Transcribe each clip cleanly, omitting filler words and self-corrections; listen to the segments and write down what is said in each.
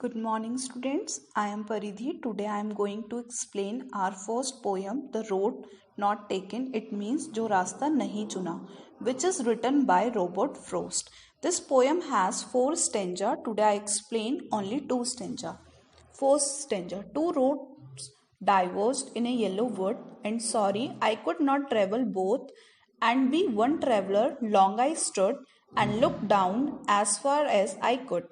Good morning students, I am Paridhi. Today I am going to explain our first poem, The Road Not Taken. It means जो रास्ता नहीं चुना, which is written by Robert Frost. This poem has 4 stanza. Today I explain only 2 stanza. First stanza, 2 roads diverged in a yellow wood, and sorry I could not travel both, and be one traveler long I stood, and looked down as far as I could,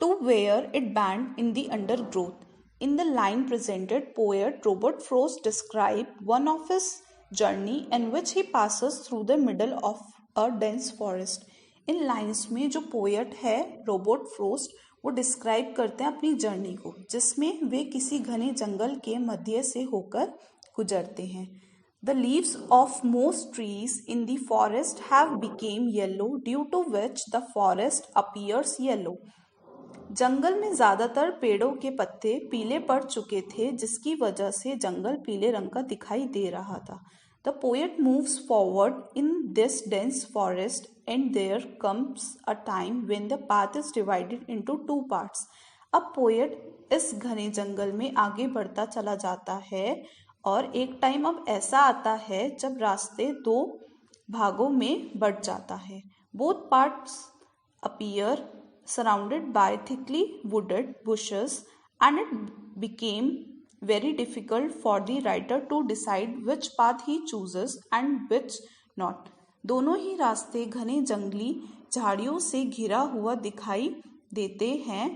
to where it bent in the undergrowth. In the line presented, poet Robert Frost described one of his journey in which he passes through the middle of a dense forest. In lines में जो poet है Robert frost वो describe करते हैं अपनी journey को, जिसमें वे किसी घने जंगल के मध्य से होकर गुजरते हैं. The leaves of most trees in the forest have become yellow, due to which the forest appears yellow. जंगल में ज्यादातर पेड़ों के पत्ते पीले पड़ चुके थे, जिसकी वजह से जंगल पीले रंग का दिखाई दे रहा था. The poet moves forward in this dense forest, and there comes a time when the path is divided into 2 parts. अब पोएट इस घने जंगल में आगे बढ़ता चला जाता है और एक टाइम अब ऐसा आता है जब रास्ते 2 भागों में बढ़ जाता है. Both parts appear surrounded by thickly wooded bushes, and it became very difficult for the writer to decide which path he chooses and which not. दोनों ही रास्ते घने जंगली झाड़ियों से घिरा हुआ दिखाई देते हैं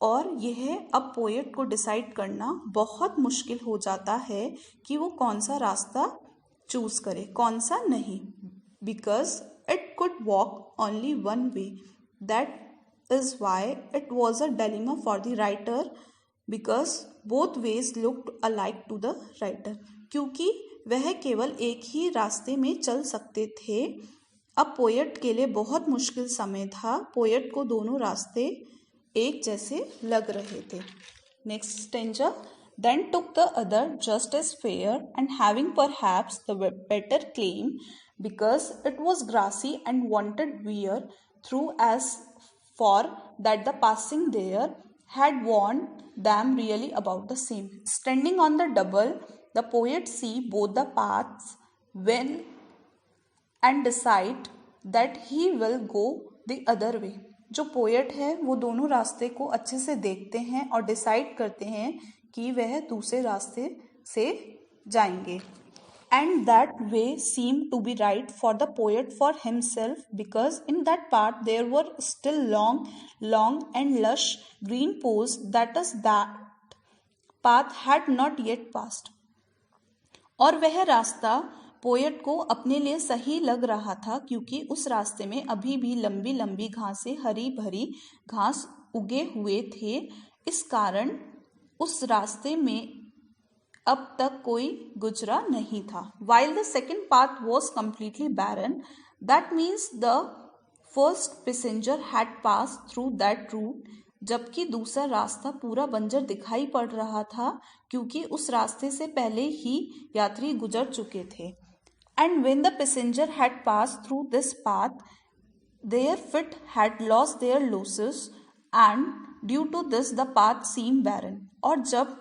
और यह अब पोएट को डिसाइड करना बहुत मुश्किल हो जाता है कि वो कौन सा रास्ता चूज करे, कौन सा नहीं. Because it could walk only one way. That is why it was a dilemma for the writer, because both ways looked alike to the writer. क्योंकि वह केवल एक ही रास्ते में चल सकते थे. अब पोएट के लिए बहुत मुश्किल समय था. पोएट को दोनों रास्ते एक जैसे लग रहे थे. Next stanza, then took the other just as fair, and having perhaps the better claim, because it was grassy and wanted wear through, as for that the passing there had warned them really about the same. Standing on the double, the poet see both the paths well and decide that he will go the other way. जो poet है वो दोनों रास्ते को अच्छे से देखते हैं और डिसाइड करते हैं कि वह दूसरे रास्ते से जाएंगे. And that way seemed to be right for the poet for himself, because in that part there were still long and lush green posts, that is, that path had not yet passed. और वह रास्ता poet को अपने लिए सही लग रहा था, क्योंकि उस रास्ते में अभी भी लंबी लंबी घासें, हरी भरी घास उगे हुए थे. इस कारण उस रास्ते में अब तक कोई गुजरा नहीं था. While the second path was completely barren, that means the first passenger had passed through that route. जबकि दूसरा रास्ता पूरा बंजर दिखाई पड़ रहा था, क्योंकि उस रास्ते से पहले ही यात्री गुजर चुके थे. And when the passenger had passed through this path, their feet had lost their losses, and due to this the path seemed barren. और जब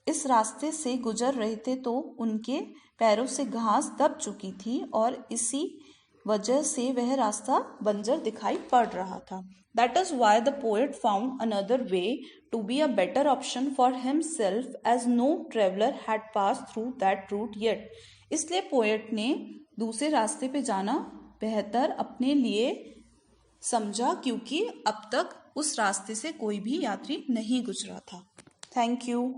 इस रास्ते से गुजर रहे थे तो उनके पैरों से घास दब चुकी थी और इसी वजह से वह रास्ता बंजर दिखाई पड़ रहा था. That is why the poet found another way to be a better option for himself, as no traveler had passed through that route yet. इसलिए पोएट ने दूसरे रास्ते पे जाना बेहतर अपने लिए समझा, क्योंकि अब तक उस रास्ते से कोई भी यात्री नहीं गुजरा था. Thank you.